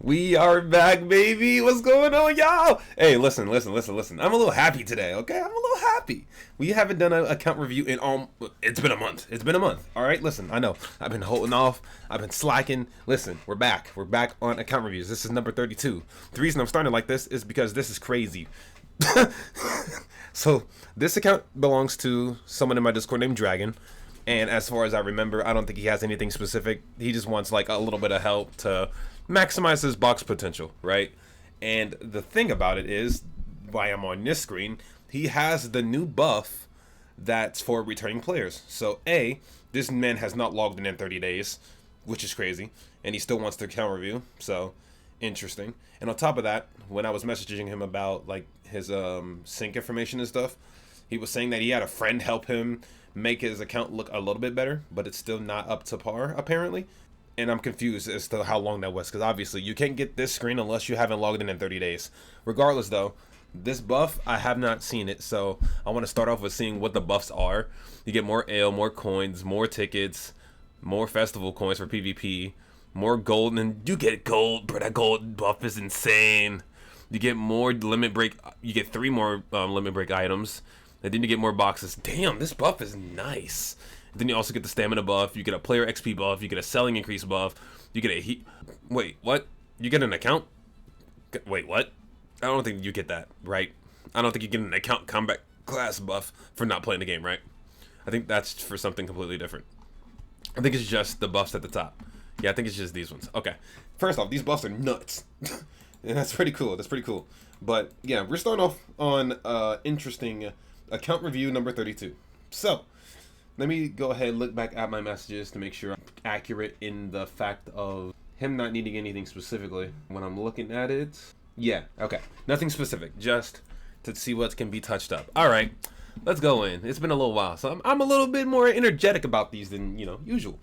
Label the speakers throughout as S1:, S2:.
S1: We are back, baby. What's going on, y'all? Hey, listen. I'm a little happy today, okay? I'm a little happy. We haven't done an account review in it's been a month. All right, listen, I know. I've been holding off. I've been slacking. Listen, we're back. We're back on account reviews. This is number 32. The reason I'm starting like this is because this is crazy. So, this account belongs to someone in my Discord named Dragon. And as far as I remember, I don't think he has anything specific. He just wants like a little bit of help to maximize his box potential, right? And the thing about it is, why I'm on this screen, he has the new buff that's for returning players. So this man has not logged in 30 days, which is crazy, and he still wants to account review, so interesting. And on top of that, when I was messaging him about like his sync information and stuff, he was saying that he had a friend help him make his account look a little bit better, but it's still not up to par apparently. And I'm confused as to how long that was, because obviously you can't get this screen unless you haven't logged in 30 days. Regardless though, this buff, I have not seen it, so I want to start off with seeing what the buffs are. You get more ale, more coins, more tickets, more festival coins for PvP, more gold, and you get gold, bro. That gold buff is insane. You get more limit break, you get 3 more limit break items, and then you get more boxes. Damn, this buff is nice. Then you also get the stamina buff, you get a player XP buff, you get a selling increase buff, you get a wait, what? You get an account? Wait, what? I don't think you get that, right? I don't think you get an account combat class buff for not playing the game, right? I think that's for something completely different. I think it's just the buffs at the top. Yeah, I think it's just these ones. Okay. First off, these buffs are nuts. And that's pretty cool. But yeah, we're starting off on interesting account review number 32. So, let me go ahead and look back at my messages to make sure I'm accurate in the fact of him not needing anything specifically. When I'm looking at it, yeah, okay. Nothing specific, just to see what can be touched up. All right, let's go in. It's been a little while, so I'm a little bit more energetic about these than, usual.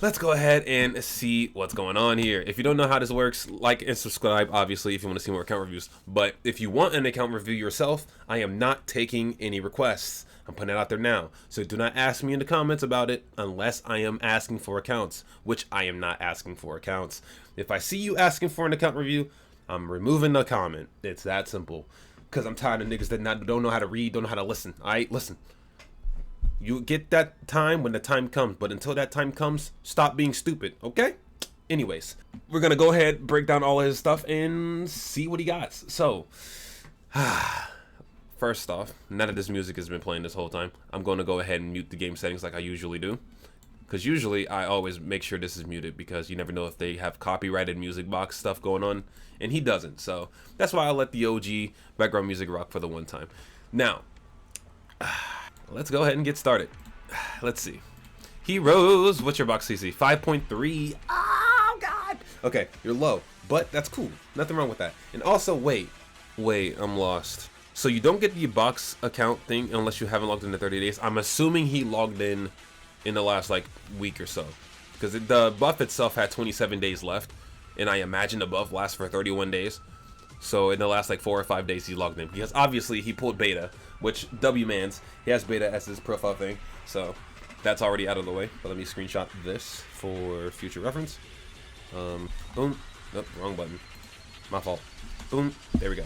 S1: Let's go ahead and see what's going on here. If you don't know how this works, like and subscribe, obviously, if you want to see more account reviews. But if you want an account review yourself, I am not taking any requests. I'm putting it out there now. So do not ask me in the comments about it unless I am asking for accounts, which I am not asking for accounts. If I see you asking for an account review, I'm removing the comment. It's that simple. Because I'm tired of niggas that don't know how to read, don't know how to listen. All right, listen. You get that time when the time comes, but until that time comes, stop being stupid, okay? Anyways, we're gonna go ahead, break down all of his stuff, and see what he got. So, first off, none of this music has been playing this whole time. I'm gonna go ahead and mute the game settings like I usually do. Because usually, I always make sure this is muted, because you never know if they have copyrighted music box stuff going on, and he doesn't. So, that's why I let the OG background music rock for the one time. Now, let's go ahead and get started. Let's see. Heroes, what's your box CC? 5.3. Oh, God. Okay, you're low, but that's cool. Nothing wrong with that. And also, wait, I'm lost. So you don't get the box account thing unless you haven't logged in 30 days. I'm assuming he logged in the last, like, week or so. Because the buff itself had 27 days left, and I imagine the buff lasts for 31 days. So in the last, like, 4 or 5 days, he logged in. Because obviously, he pulled beta, which W-Mans, he has beta as his profile thing. So that's already out of the way. But let me screenshot this for future reference. Boom. Nope, wrong button. My fault. Boom. There we go.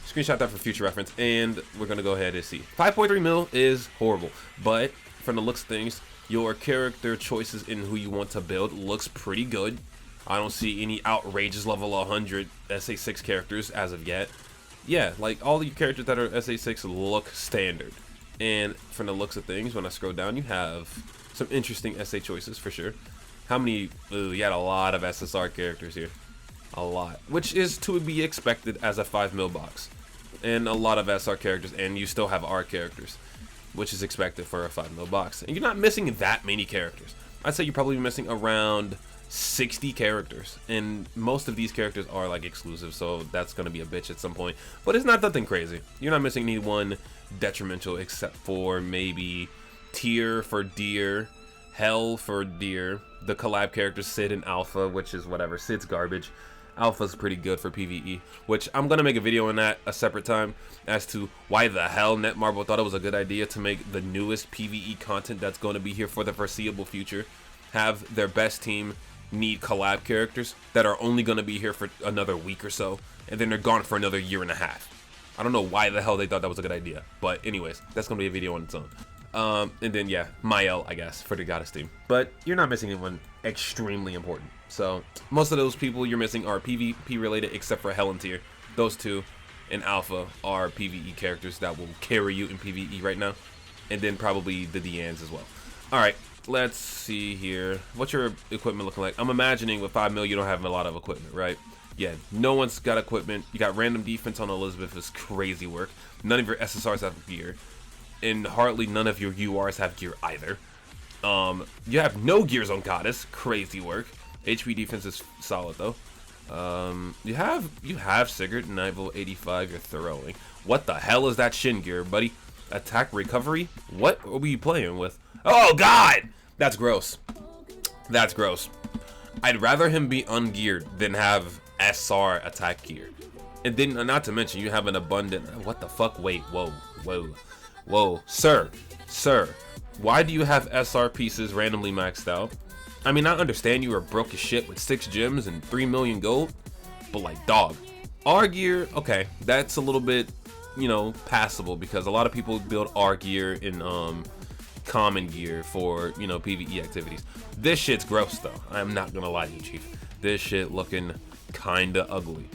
S1: Screenshot that for future reference. And we're going to go ahead and see. 5.3 mil is horrible. But from the looks of things, your character choices in who you want to build looks pretty good. I don't see any outrageous level 100 SA6 characters as of yet. Yeah, like all the characters that are SA6 look standard. And from the looks of things, when I scroll down, you have some interesting SA choices for sure. How many? Ooh, you had a lot of SSR characters here. A lot. Which is to be expected as a 5 mil box. And a lot of SR characters, and you still have R characters, which is expected for a 5 mil box. And you're not missing that many characters. I'd say you're probably missing around 60 characters, and most of these characters are like exclusive, so that's gonna be a bitch at some point, but it's not nothing crazy. You're not missing any one detrimental except for maybe Tier for Deer, Hell for Deer, the collab characters Sid and Alpha, which is whatever. Sid's garbage. Alpha's pretty good for PvE, which I'm gonna make a video on that a separate time as to why the hell Netmarble thought it was a good idea to make the newest PvE content that's going to be here for the foreseeable future have their best team need collab characters that are only going to be here for another week or so, and then they're gone for another year and a half. I don't know why the hell they thought that was a good idea, but anyways, that's going to be a video on its own. And then, yeah, Mael, I guess, for the Goddess team. But you're not missing anyone extremely important. So, most of those people you're missing are PvP related, except for Helen Tier. Those two and Alpha are PvE characters that will carry you in PvE right now. And then probably the Deannes as well. Alright, let's see here. What's your equipment looking like? I'm imagining with 5 mil you don't have a lot of equipment, right? Yeah, no one's got equipment. You got random defense on Elizabeth, is crazy work. None of your SSRs have gear. And hardly none of your URs have gear either. You have no gears on Goddess, crazy work. HP defense is solid though. You have Sigurd, level 85, you're throwing. What the hell is that shin gear, buddy? Attack recovery? What are we playing with? Oh god! That's gross. That's gross. I'd rather him be ungeared than have SR attack gear. And then, not to mention, you have an abundant... What the fuck? Wait, whoa, whoa, whoa. Sir, why do you have SR pieces randomly maxed out? I mean, I understand you were broke as shit with 6 gems and 3 million gold, but like, dog. R gear, okay, that's a little bit, you know, passable because a lot of people build R gear in common gear for, you know, PvE activities. This shit's gross though. I'm not gonna lie to you, Chief. This shit looking kinda ugly.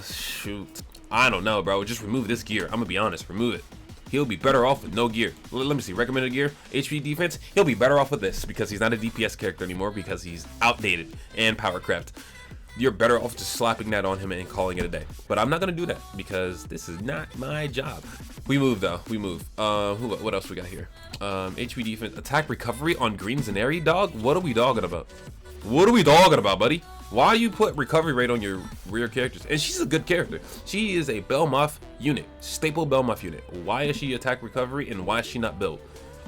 S1: Shoot. I don't know, bro. Just remove this gear. I'm gonna be honest. Remove it. He'll be better off with no gear. Let me see. Recommended gear. HP defense. He'll be better off with this because he's not a DPS character anymore because he's outdated and power crept. You're better off just slapping that on him and calling it a day. But I'm not gonna do that because this is not my job. We move though. We move. What else we got here? HP defense. Attack recovery on Green Zenari, dog. What are we dogging about? What are we dogging about, buddy? Why you put recovery rate on your rear characters? And she's a good character. She is a Belmoth unit, staple Belmoth unit. Why is she attack recovery and why is she not built?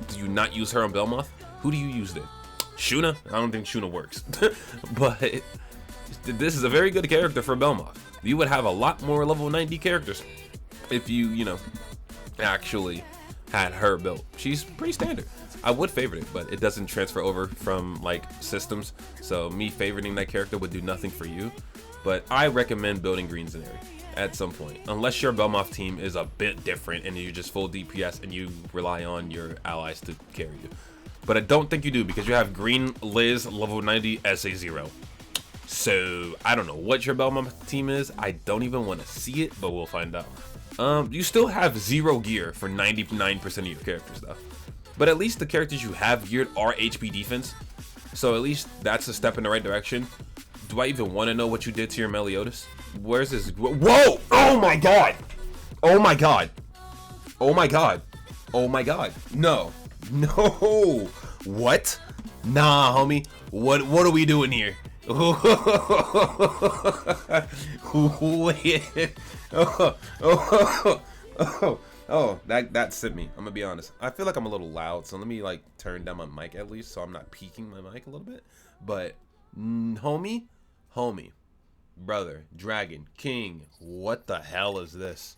S1: Do you not use her on Belmoth? Who do you use then? Shuna? I don't think Shuna works. But this is a very good character for Belmoth. You would have a lot more level 90 characters if you know, actually had her built. She's pretty standard. I would favorite it, but it doesn't transfer over from like systems. So me favoriting that character would do nothing for you. But I recommend building Green Zenari at some point. Unless your Belmoth team is a bit different and you're just full DPS and you rely on your allies to carry you. But I don't think you do because you have Green Liz level 90 SA0. So I don't know what your Belmoth team is. I don't even want to see it, but we'll find out. You still have 0 gear for 99% of your characters though. But at least the characters you have geared are HP defense. So at least that's a step in the right direction. Do I even want to know what you did to your Melleotus? Where's this? Whoa! Oh my god! Oh my god! Oh my god! Oh my god! No! No! What? Nah, homie. What are we doing here? Oh, that sent me. I'm gonna be honest. I feel like I'm a little loud, so let me like turn down my mic at least, so I'm not peaking my mic a little bit. But homie, brother, dragon, king, what the hell is this?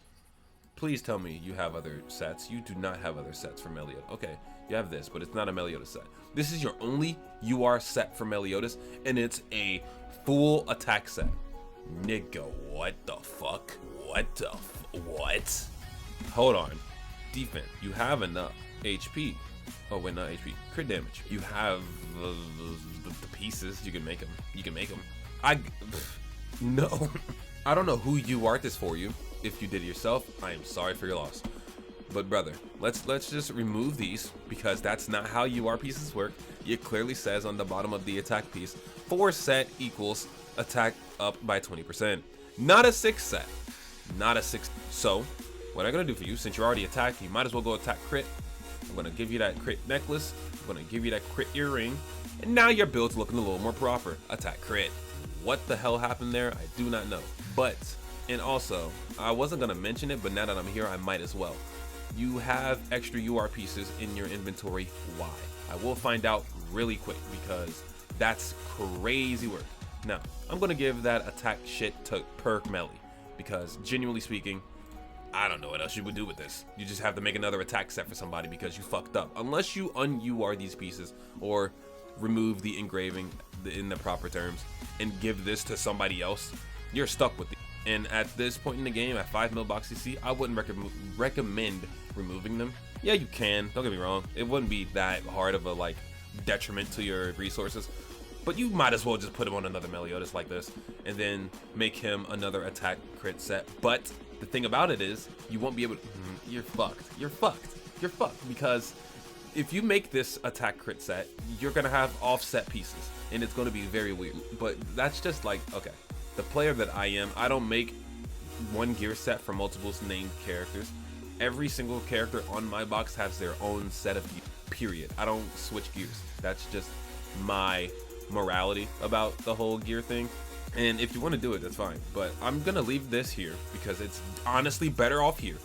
S1: Please tell me you have other sets. You do not have other sets for Melleotus. Okay, you have this, but it's not a Melleotus set. This is your only UR set for Melleotus, and it's a full attack set. Nigga, what the fuck? What? Hold on. Defense. You have enough HP. Oh wait, not HP. Crit damage. You have the pieces. You can make them. No. I don't know who you are this for you. If you did it yourself, I am sorry for your loss. But brother, let's just remove these because that's not how UR pieces work. It clearly says on the bottom of the attack piece, 4 set equals attack up by 20%. Not a 6 set. Not a 6. So what I'm gonna do for you, since you're already attacked, you might as well go attack crit. I'm gonna give you that crit necklace. I'm gonna give you that crit earring. And now your build's looking a little more proper. Attack crit. What the hell happened there? I do not know. But, and also, I wasn't gonna mention it, but now that I'm here, I might as well. You have extra UR pieces in your inventory. Why? I will find out really quick because that's crazy work. Now, I'm gonna give that attack shit to perk Melly because genuinely speaking, I don't know what else you would do with this. You just have to make another attack set for somebody because you fucked up. Unless you un-UR these pieces or remove the engraving in the proper terms and give this to somebody else, you're stuck with it. And at this point in the game, at 5 mil box CC, I wouldn't recommend removing them. Yeah, you can, don't get me wrong. It wouldn't be that hard of a like detriment to your resources, but you might as well just put him on another Melleotus like this and then make him another attack crit set. But the thing about it is, you won't be able to, you're fucked. You're fucked. You're fucked, because if you make this attack crit set, you're gonna have offset pieces and it's gonna be very weird. But that's just like, okay, the player that I am, I don't make one gear set for multiple named characters. Every single character on my box has their own set of gear, period. I don't switch gears. That's just my morality about the whole gear thing. And if you want to do it, that's fine, but I'm gonna leave this here because it's honestly better off here.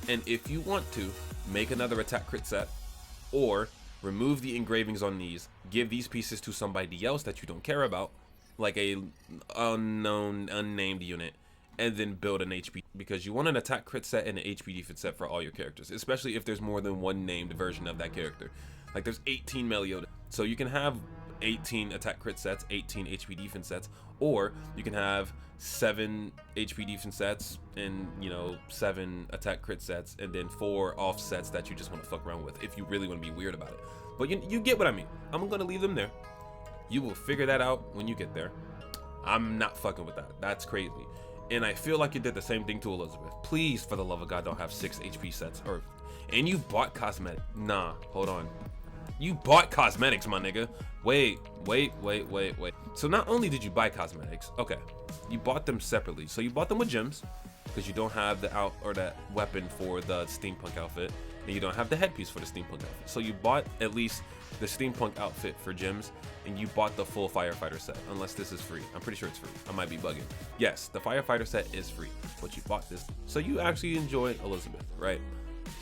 S1: And if you want to make another attack crit set or remove the engravings on these, give these pieces to somebody else that you don't care about, like a unknown, unnamed unit, and then build an HP, because you want an attack crit set and an HP defense set for all your characters, especially if there's more than one named version of that character. Like there's 18 Melleotus, so you can have 18 attack crit sets, 18 HP defense sets, or you can have 7 HP defense sets and, you know, 7 attack crit sets, and then 4 offsets that you just want to fuck around with if you really want to be weird about it. But you get what I mean. I'm gonna leave them there. You will figure that out when you get there. I'm not fucking with that. That's crazy. And I feel like you did the same thing to Elizabeth. Please, for the love of God, don't have 6 HP sets. And you bought cosmetic. Nah, hold on. You bought cosmetics, my nigga. Wait. So not only did you buy cosmetics, okay, you bought them separately. So you bought them with gems, because you don't have that weapon for the steampunk outfit, and you don't have the headpiece for the steampunk outfit. So you bought at least the steampunk outfit for gems, and you bought the full firefighter set, unless this is free. I'm pretty sure it's free. I might be bugging. Yes, the firefighter set is free, but you bought this. So you actually enjoy Elizabeth, right?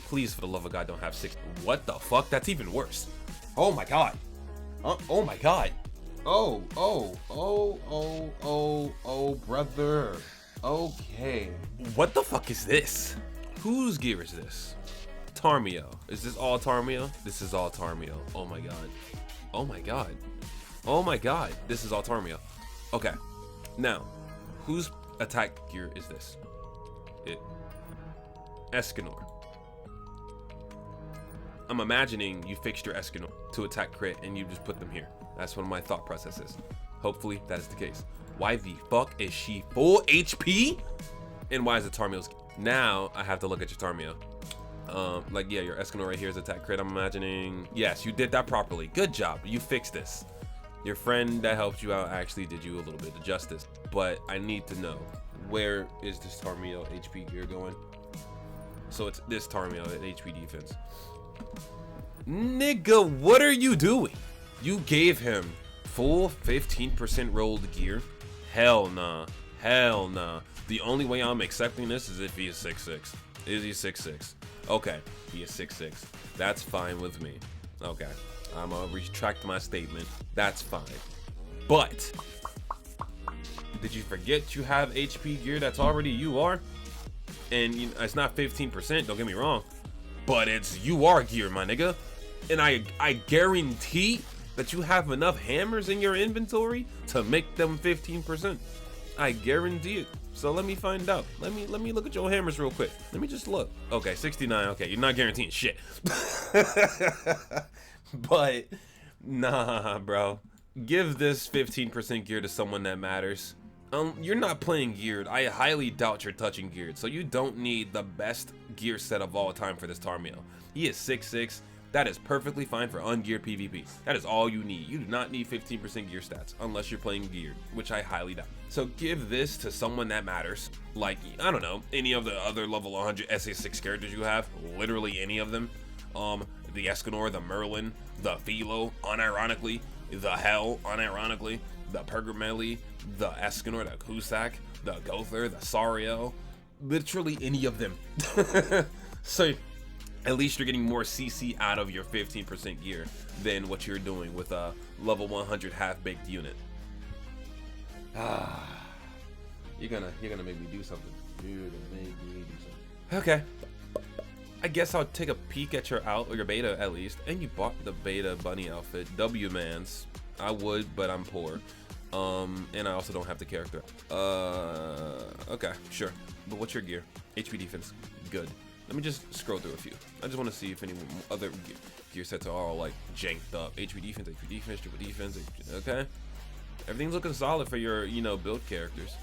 S1: Please, for the love of God, don't have 6. What the fuck? That's even worse. Oh my God. Oh my God. Oh, brother. Okay. What the fuck is this? Whose gear is this? Tarmio. Is this all Tarmio? This is all Tarmio. Oh my God. Oh my God. Oh my God. This is all Tarmio. Okay. Now, whose attack gear is this? Escanor. I'm imagining you fixed your Escanor to attack crit and you just put them here. That's what my thought process is. Hopefully that is the case. Why the fuck is she full HP? And why is it Tarmio's? Now I have to look at your Tarmio. Like, yeah, your Escanor right here is attack crit, I'm imagining. Yes, you did that properly. Good job. You fixed this. Your friend that helped you out actually did you a little bit of justice. But I need to know, where is this Tarmio HP gear going? So it's this Tarmio at HP defense. Nigga, what are you doing? You gave him full 15% rolled gear? Hell nah. Hell nah. The only way I'm accepting this is if he is 6'6". Is he 6'6"? Okay, he is 6'6". That's fine with me. Okay, I'm gonna retract my statement. That's fine. But did you forget you have HP gear that's already UR? And it's not 15%, don't get me wrong, but it's UR gear, my nigga. And I guarantee that you have enough hammers in your inventory to make them 15%. I guarantee it. So let me find out. Let me look at your hammers real quick. Let me just look. Okay, 69. Okay, you're not guaranteeing shit. But nah, bro. Give this 15% gear to someone that matters. You're not playing geared. I highly doubt you're touching geared. So you don't need the best gear set of all time for this Tarmio. He is 6'6". That is perfectly fine for ungeared PvP. That is all you need. You do not need 15% gear stats unless you're playing geared, which I highly doubt. So give this to someone that matters. Like, I don't know, any of the other level 100 SA6 characters you have. Literally any of them. The Escanor, the Merlin, the Philo, unironically. The Hell, unironically. The Pergameli, the Escanor, the Cusack, the Gother, the Sariel. Literally any of them. So at least you're getting more CC out of your 15% gear than what you're doing with a level 100 half-baked unit. You're gonna make me do something. You're gonna make me do something. Okay. I guess I'll take a peek at your out or your beta at least. And you bought the beta bunny outfit, W-Mans. I would, but I'm poor. And I also don't have the character. Okay, sure. But what's your gear? HP defense, good. Let me just scroll through a few. I just want to see if any other gear sets are all like janked up. HP defense, triple defense. Okay, everything's looking solid for your, you know, build characters.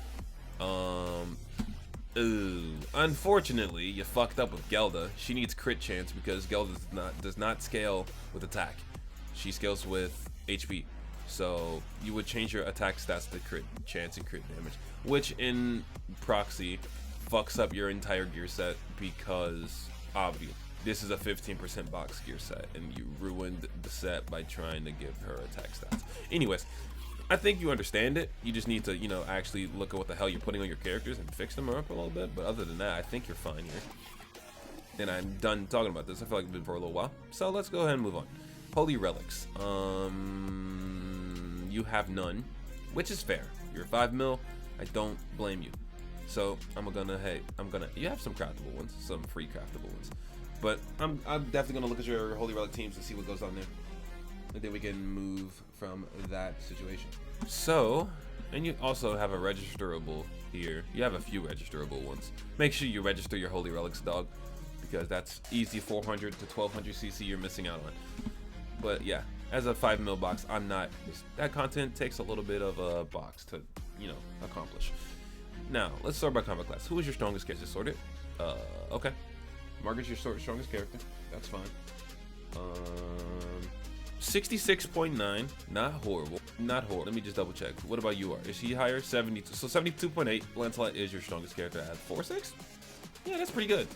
S1: Unfortunately, you fucked up with Gelda. She needs crit chance because Gelda does not scale with attack. She scales with HP. So you would change your attack stats to crit chance and crit damage, which in proxy fucks up your entire gear set because obviously this is a 15% box gear set and you ruined the set by trying to give her attack stats. Anyways, I think you understand it. You just need to, you know, actually look at what the hell you're putting on your characters and fix them up a little bit. But other than that, I think you're fine here. And I'm done talking about this. I feel like I've been for a little while. So let's go ahead and move on. Holy relics. You have none, which is fair. You're 5 mil. I don't blame you. So you have some craftable ones, some free craftable ones. But I'm definitely gonna look at your Holy Relic teams and see what goes on there. And then we can move from that situation. So, and you also have a registerable here. You have a few registerable ones. Make sure you register your Holy Relics, dog, because that's easy 400 to 1200 CC you're missing out on. But yeah, as a 5 mil box, I'm not. That content takes a little bit of a box to, you know, accomplish. Now, let's sort by combat class. Who is your strongest character? Sorted. Okay. Margaret's your strongest character. That's fine. 66.9. Not horrible. Not horrible. Let me just double check. What about you? Is she higher? 72. So 72.8. Lancelot is your strongest character at 4.6. Yeah, that's pretty good.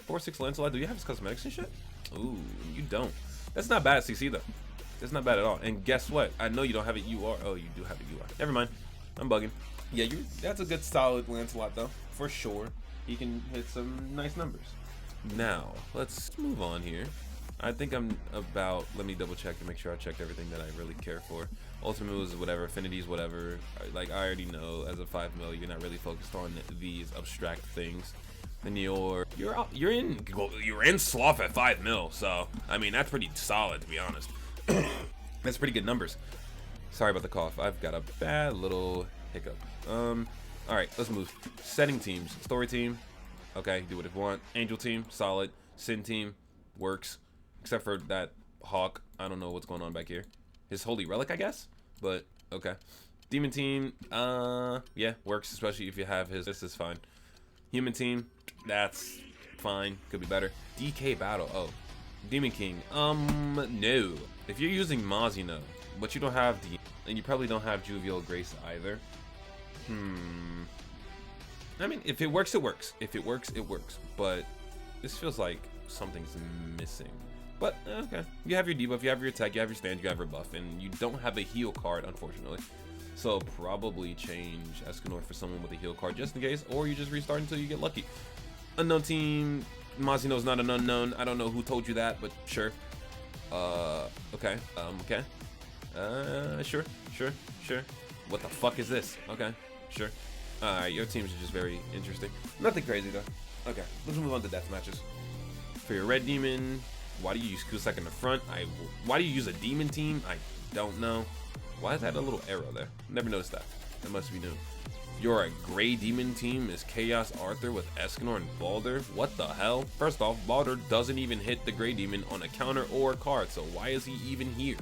S1: 4.6 Lancelot. Do you have his cosmetics and shit? Ooh, you don't. That's not bad at CC though. That's not bad at all. And guess what? I know you don't have it. You are. Oh, you do have it. You are. Never mind. I'm bugging. Yeah, that's a good solid Lancelot though, for sure. He can hit some nice numbers. Now, let's move on here. I think I'm about, let me double check to make sure I checked everything that I really care for. Ultimate moves, whatever, affinities, whatever. Like, I already know as a 5 mil, you're not really focused on these abstract things. And you're in Sloth at 5 mil, so I mean that's pretty solid to be honest. That's pretty good numbers. Sorry about the cough. I've got a bad little hiccup. Alright, let's move. Setting teams. Story team. Okay, do what you want. Angel team, solid. Sin team, works. Except for that Hawk. I don't know what's going on back here. His Holy Relic, I guess? But, okay. Demon team, yeah, works, especially if you have his. This is fine. Human team, that's fine. Could be better. DK battle. Oh. Demon King. No. If you're using Maz, you know. But you don't have the. And you probably don't have Jovial Grace either. I mean, if it works, it works. If it works, it works. But this feels like something's missing. But, okay. You have your debuff, you have your attack, you have your stand, you have your buff. And you don't have a heal card, unfortunately. So probably change Escanor for someone with a heal card just in case. Or you just restart until you get lucky. Unknown team. Mazino's not an unknown. I don't know who told you that, but sure. Okay. Okay. Sure. What the fuck is this? Okay. Sure. Alright, your teams are just very interesting. Nothing crazy though. Okay, let's move on to death matches. For your red demon, why do you use Kusak in the front? Why do you use a demon team? I don't know. Why is that a little arrow there? Never noticed that. That must be new. Your gray demon team is Chaos Arthur with Escanor and Baldur. What the hell? First off, Baldur doesn't even hit the gray demon on a counter or a card, so why is he even here?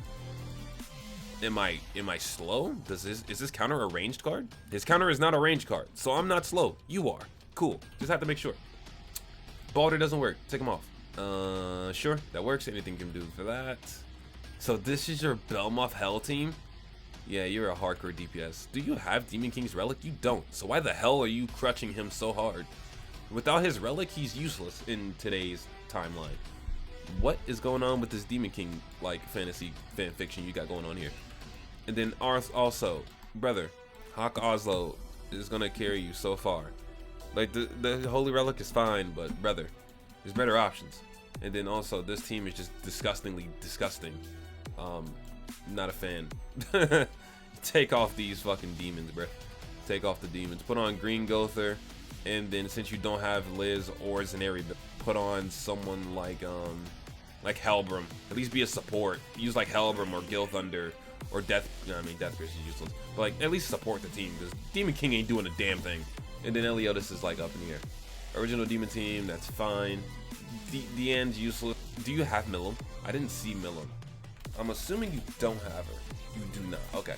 S1: Am I slow? Is this counter a ranged card? His counter is not a ranged card, so I'm not slow. You are. Cool. Just have to make sure. Baldur doesn't work. Take him off. Sure, that works. Anything can do for that. So this is your Belmoth Hell team? Yeah, you're a hardcore DPS. Do you have Demon King's Relic? You don't. So why the hell are you crutching him so hard? Without his Relic, he's useless in today's timeline. What is going on with this Demon King, like, fantasy fan fiction you got going on here? And then also, brother, Hawk Oslo is gonna carry you so far. Like, the Holy Relic is fine, but brother, there's better options. And then also, this team is just disgustingly disgusting. Not a fan. Take off these fucking demons, bro. Take off the demons. Put on Green Gother, and then since you don't have Liz or Zaneri, put on someone like Hellbrim. At least be a support. Use like Hellbrim or Gil Thunder or Death. No, I mean Death Curse is useless. But like at least support the team because Demon King ain't doing a damn thing. And then Melleotus is like up in the air. Original Demon Team, that's fine. The end's useless. Do you have Millum? I didn't see Millum. I'm assuming you don't have her. You do not. Okay.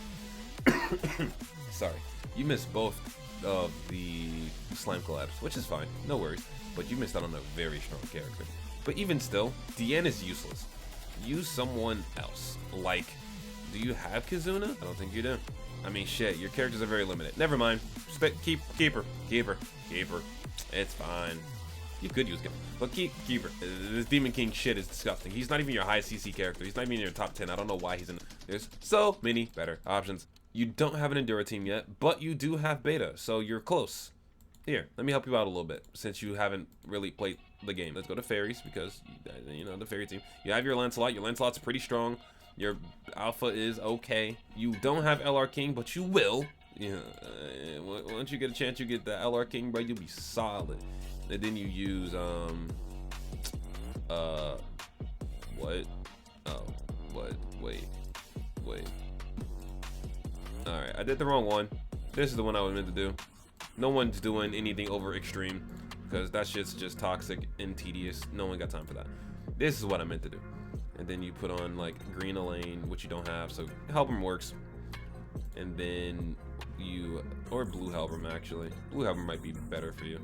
S1: Sorry. You missed both of the slime collabs, which is fine. No worries. But you missed out on a very strong character. But even still, Diane is useless. Use someone else. Like, do you have Kizuna? I don't think you do. I mean, shit, your characters are very limited. Never mind. Keep her. It's fine. You could use him, but keep her. This Demon King shit is disgusting. He's not even your high CC character. He's not even in your top 10. I don't know why he's in. There's so many better options. You don't have an Endura team yet, but you do have Beta, so you're close. Here, let me help you out a little bit, since you haven't really played the game. Let's go to Fairies, because, you know, the Fairy team. You have your Lancelot. Your Lancelot's pretty strong. Your Alpha is okay. You don't have LR King, but you will. Yeah, once you get a chance, you get the LR King, bro, you'll be solid. And then you use, what? Oh, what? Wait. Alright, I did the wrong one. This is the one I was meant to do. No one's doing anything over extreme, because that shit's just toxic and tedious. No one got time for that. This is what I meant to do. And then you put on, like, Green Elaine, which you don't have, so Hellbrim works. And then you, or Blue Hellbrim, actually. Blue Hellbrim might be better for you,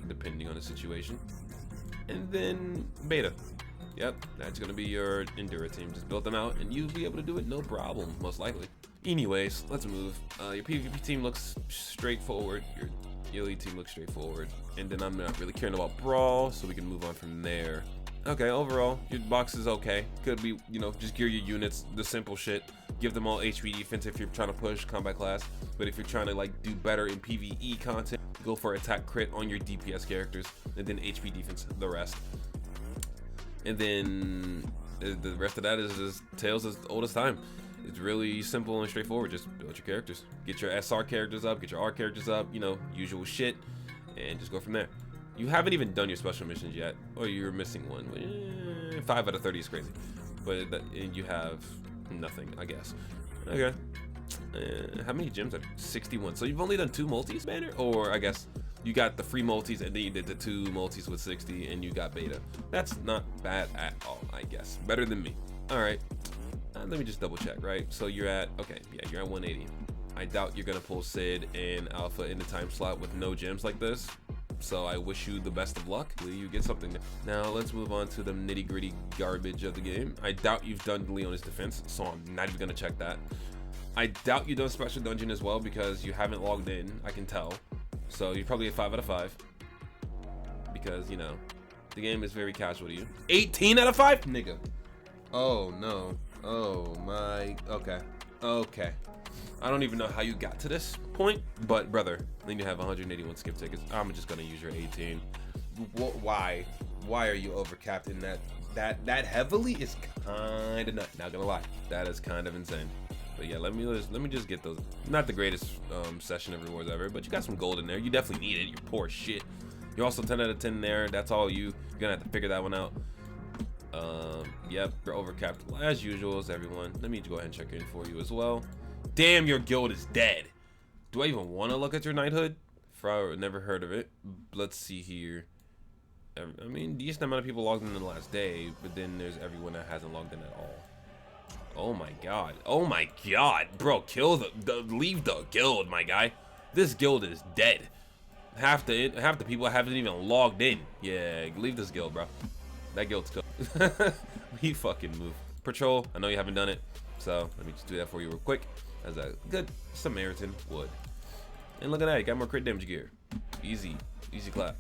S1: depending on the situation. And then Beta. Yep, that's gonna be your Endura team. Just build them out and you'll be able to do it no problem, most likely. Anyways, let's move. Your PvP team looks straightforward. Your elite team looks straightforward. And then I'm not really caring about Brawl, so we can move on from there. Okay, overall, your box is okay. Could be, you know, just gear your units, the simple shit. Give them all HP defense if you're trying to push combat class. But if you're trying to, like, do better in PvE content, go for attack crit on your DPS characters. And then HP defense, the rest. And then the rest of that is just Tales as old as time. It's really simple and straightforward. Just build your characters. Get your SR characters up, get your R characters up, you know, usual shit. And just go from there. You haven't even done your special missions yet, or you're missing one. 5 out of 30 is crazy, but and you have nothing, I guess. Okay. How many gems are 61? So you've only done 2 multis, Banner? Or I guess you got the free multis and then you did the 2 multis with 60 and you got Beta. That's not bad at all, I guess. Better than me. All right. Let me just double check, right? So you're at, okay, yeah, you're at 180. I doubt you're gonna pull Sid and Alpha in the time slot with no gems like this. So I wish you the best of luck. You get something. Now let's move on to the nitty gritty garbage of the game. I doubt you've done Leona's defense, so I'm not even gonna check that. I doubt you've done special dungeon as well because you haven't logged in, I can tell. So you probably get 5 out of 5 because, you know, the game is very casual to you. 18 out of 5? Nigga. Oh no. Oh my. Okay. I don't even know how you got to this point, but brother, then you have 181 skip tickets. I'm just gonna use your 18. Why? Why are you overcapped in that heavily? Is kind of not gonna lie. That is kind of insane. But yeah, let me just get those. Not the greatest session of rewards ever, but you got some gold in there. You definitely need it. You're poor as shit. You're also 10 out of 10 there. That's all you. You're gonna have to figure that one out. Yep, you're overcapped as usual as everyone. Let me go ahead and check in for you as well. Damn, your guild is dead. Do I even want to look at your knighthood? Never heard of it. Let's see here. I mean, decent amount of people logged in the last day, but then there's everyone that hasn't logged in at all. Oh my god. Oh my god. Bro, kill leave the guild, my guy. This guild is dead. Half the people haven't even logged in. Yeah, leave this guild, bro. That guild's killed. We fucking move. Patrol, I know you haven't done it, so let me just do that for you real quick. As a good Samaritan would. And look at that, you got more crit damage gear. Easy clap.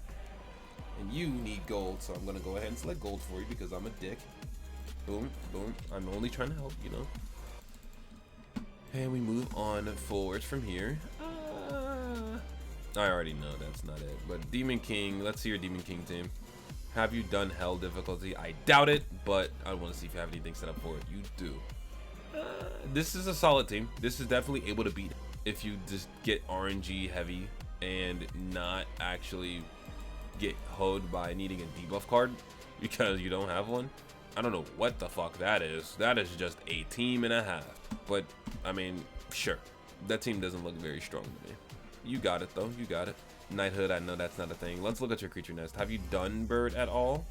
S1: And you need gold, so I'm gonna go ahead and select gold for you because I'm a dick. Boom, boom. I'm only trying to help, you know. And we move on forwards from here. I already know that's not it. But Demon King, let's see your Demon King team. Have you done hell difficulty? I doubt it, but I want to see if you have anything set up for it. You do. This is a solid team. This is definitely able to beat if you just get RNG heavy and not actually get hoed by needing a debuff card because you don't have one. I don't know what the fuck that is. That is just a team and a half. But, I mean, sure. That team doesn't look very strong to me. You got it, though. You got it. Knighthood, I know that's not a thing. Let's look at your creature nest. Have you done bird at all?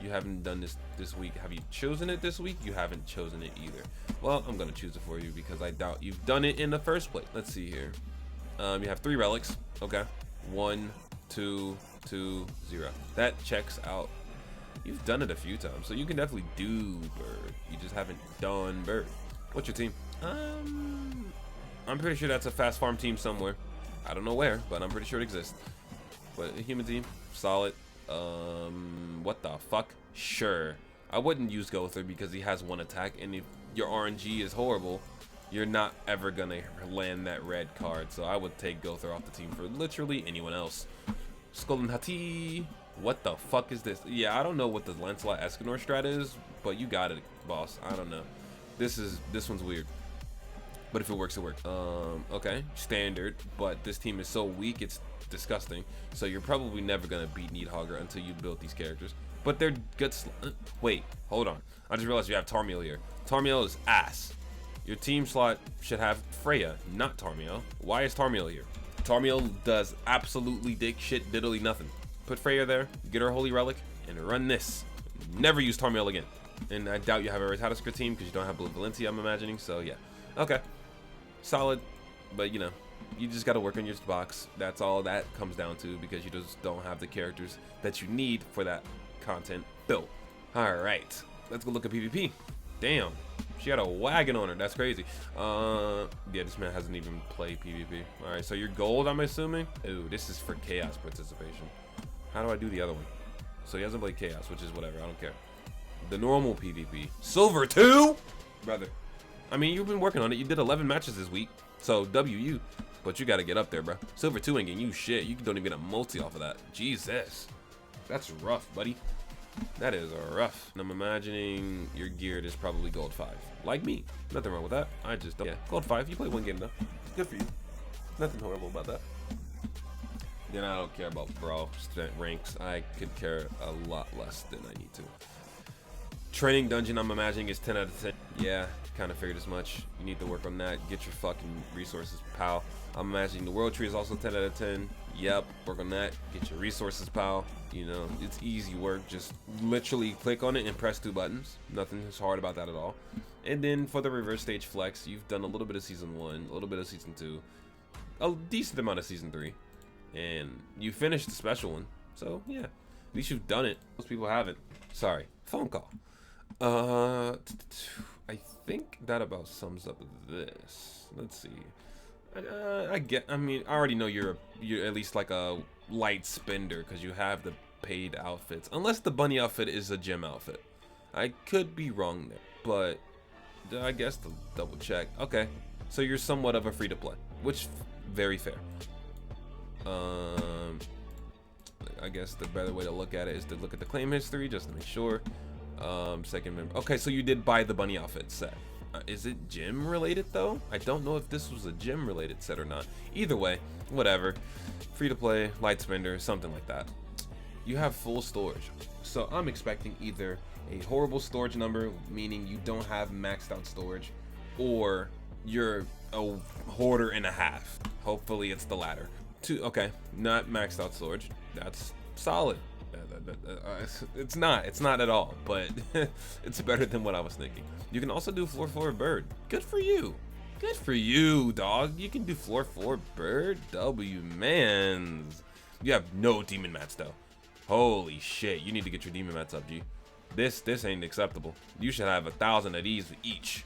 S1: You haven't done this week. Have you chosen it this week? You haven't chosen it either. Well, I'm going to choose it for you because I doubt you've done it in the first place. Let's see here. You have 3 relics. Okay. 1, 2, 2, 0. That checks out. You've done it a few times, so you can definitely do bird. You just haven't done bird. What's your team? I'm pretty sure that's a fast farm team somewhere. I don't know where, but I'm pretty sure it exists. But a human team, solid. What the fuck? Sure. I wouldn't use Gother because he has 1 attack, and if your RNG is horrible, you're not ever gonna land that red card. So I would take Gother off the team for literally anyone else. Skull Hati. What the fuck is this? Yeah, I don't know what the Lancelot Escanor strat is, but you got it, boss. I don't know. This one's weird. But if it works, it works. Okay, standard. But this team is so weak, it's disgusting. So you're probably never gonna beat Needhogger until you build these characters. But they're good. Wait, hold on. I just realized you have Tarmiel here. Tarmiel is ass. Your team slot should have Freya, not Tarmiel. Why is Tarmiel here? Tarmiel does absolutely dick shit, diddly nothing. Put Freya there, get her Holy Relic, and run this. Never use Tarmiel again. And I doubt you have a Ratatoskr team because you don't have Blue Valencia, I'm imagining. So yeah, okay, solid. But you know, you just got to work on your box. That's all that comes down to because you just don't have the characters that you need for that content built. All right, let's go look at PvP. Damn, she had a wagon on her. That's crazy. Yeah, this man hasn't even played PvP. All right, so you're gold, I'm assuming. Ooh, this is for Chaos participation. How do I do the other one? So he hasn't played Chaos, which is whatever. I don't care. The normal PvP. Silver 2? Brother. I mean, you've been working on it. You did 11 matches this week. So, WU. But you got to get up there, bro. Silver 2 ain't getting you shit. You don't even get a multi off of that. Jesus. That's rough, buddy. That is rough. And I'm imagining your geared is probably gold 5. Like me. Nothing wrong with that. I just don't. Yeah, gold 5. You played 1 game, though. Good for you. Nothing horrible about that. Then I don't care about brawl ranks. I could care a lot less than I need to. Training dungeon, I'm imagining, is 10 out of 10. Yeah, kind of figured as much. You need to work on that. Get your fucking resources, pal. I'm imagining the world tree is also 10 out of 10. Yep, work on that. Get your resources, pal. You know, it's easy work. Just literally click on it and press 2 buttons. Nothing is hard about that at all. And then for the reverse stage flex, you've done a little bit of season 1, a little bit of season 2, a decent amount of season 3. And you finished the special one. So, yeah. At least you've done it. Most people haven't. Sorry. Phone call. I think that about sums up this. Let's see. I mean, I already know you're at least like a light spender because you have the paid outfits. Unless the bunny outfit is a gym outfit. I could be wrong there. But I guess to double check. Okay. So you're somewhat of a free to play. Which, very fair. I guess the better way to look at it is to look at the claim history just to make sure. Second member. Okay, so you did buy the bunny outfit set. Is it gym related though? I don't know if this was a gym related set or not. Either way, whatever. Free to play, light spender, something like that. You have full storage. So I'm expecting either a horrible storage number, meaning you don't have maxed out storage, or you're a hoarder and a half. Hopefully it's the latter. Okay, not maxed out storage. That's solid. It's not at all, but it's better than what I was thinking. You can also do floor 4 bird. Good for you. Good for you, dog. You can do floor 4 bird. W mans. You have no demon mats though. Holy shit, you need to get your demon mats up, G. This ain't acceptable. You should have 1,000 of these each,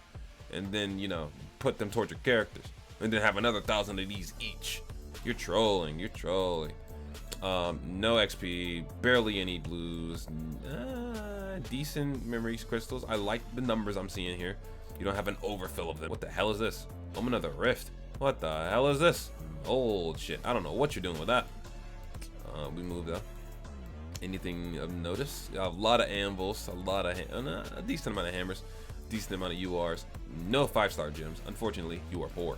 S1: and then, you know, put them towards your characters, and then have another 1,000 of these each. You're trolling. You're trolling. No XP, barely any blues, decent memories crystals. I like the numbers I'm seeing here. You don't have an overfill of them. What the hell is this? Omen of the Rift. What the hell is this? Old shit. I don't know what you're doing with that. We moved up. Anything of notice? A lot of anvils, a lot of a decent amount of hammers, decent amount of URs. No 5-star gems. Unfortunately, you are poor.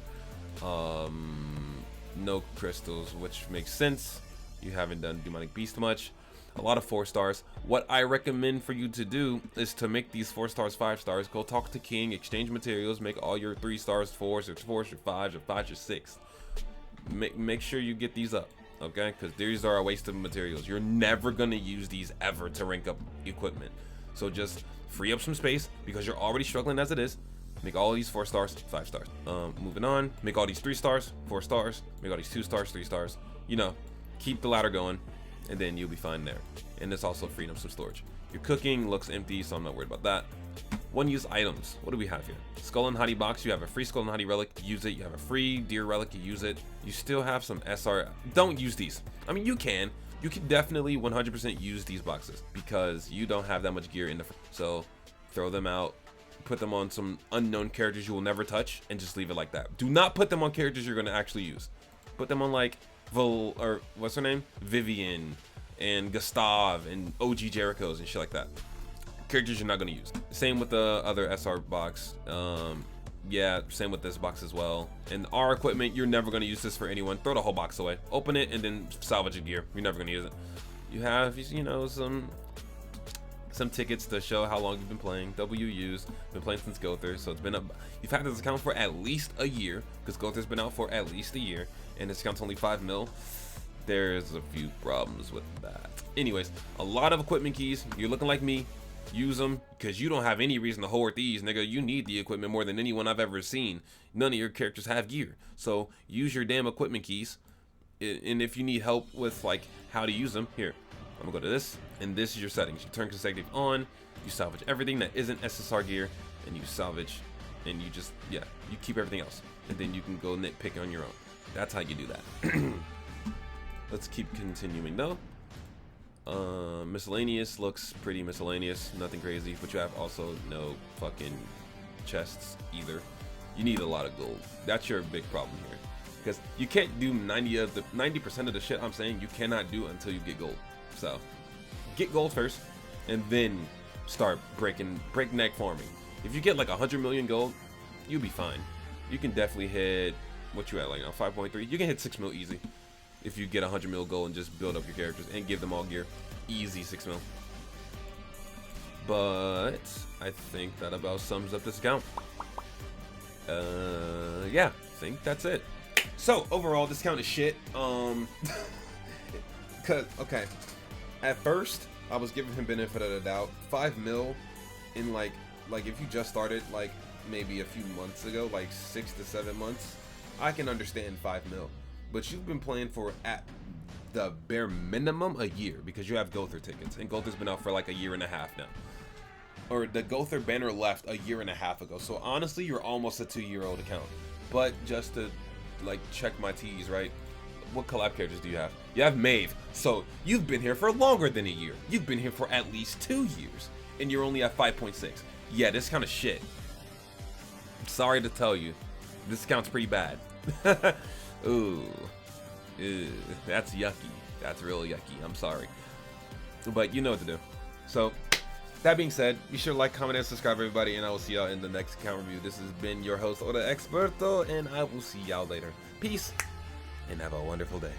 S1: No crystals, which makes sense. You haven't done Demonic Beast much. a lot of 4 stars. What I recommend for you to do is to make these 4 stars 5 stars. Go talk to King, exchange materials, make all your 3 stars 4s, or 4s, or 5s, or 5s, or 6. Make sure you get these up, okay? Because these are a waste of materials. You're never gonna use these ever to rank up equipment. So just free up some space, because you're already struggling as it is. Make all these 4 stars 5 stars. Moving on, make all these 3 stars 4 stars. Make all these 2 stars 3 stars. You know, keep the ladder going, and then you'll be fine there. And it's also freeing up some storage. Your cooking looks empty, so I'm not worried about that. One use items. What do we have here? Skull and Hadi box. You have a free Skull and Hadi relic. Use it. You have a free Deer relic. You use it. You still have some SR. Don't use these. I mean, you can. You can definitely 100% use these boxes, because you don't have that much gear in the so throw them out. Put them on some unknown characters you will never touch, and just leave it like that. Do not put them on characters you're going to actually use. Put them on like or what's her name? Vivian and Gustav and OG Jericho's and shit like that. Characters you're not going to use. Same with the other SR box. Yeah, same with this box as well. And our equipment, you're never going to use this for anyone. Throw the whole box away. Open it and then salvage your gear. You're never going to use it. You have, you know, some tickets to show how long you've been playing. WUs, been playing since Gother, so it's been up. You've had this account for at least a year, because Gother's been out for at least a year, and this account's only 5 mil. There's a few problems with that. Anyways, a lot of equipment keys. You're looking like me. Use them, because you don't have any reason to hoard these, nigga. You need the equipment more than anyone I've ever seen. None of your characters have gear, so use your damn equipment keys. And if you need help with like how to use them, here, I'm gonna go to this, and this is your settings. You turn consecutive on, you salvage everything that isn't SSR gear, and you salvage, and you just, yeah, you keep everything else, and then you can go nitpick on your own. That's how you do that. Let's keep continuing though. Miscellaneous looks pretty miscellaneous, nothing crazy, but you have also no fucking chests either. You need a lot of gold. That's your big problem here, because you can't do 90% of the shit I'm saying you cannot do until you get gold. So get gold first, and then start breakneck farming. If you get like 100 million gold, you'll be fine. You can definitely hit, what you at, like 5.3? You can hit 6 mil easy if you get 100 mil gold and just build up your characters and give them all gear. Easy 6 mil. But I think that about sums up this account. Yeah, I think that's it. So overall, this account is shit. Cause okay, at first I was giving him benefit of the doubt. 5 mil in like if you just started like maybe a few months ago, like 6 to 7 months, I can understand 5 mil. But you've been playing for at the bare minimum a year, because you have Gother tickets, and Gother's been out for like a year and a half now. Or the Gother banner left a year and a half ago. So honestly, you're almost a 2-year-old account. But just to like check my T's, right? What collab characters do you have? You have Maeve. So you've been here for longer than a year. You've been here for at least 2 years, and you're only at 5.6. Yeah, this kind of shit. Sorry to tell you, this account's pretty bad. Ooh, that's yucky. That's real yucky. I'm sorry, but you know what to do. So that being said, be sure to like, comment, and subscribe, everybody, and I will see y'all in the next account review. This has been your host, Oda Experto, and I will see y'all later. Peace, and have a wonderful day.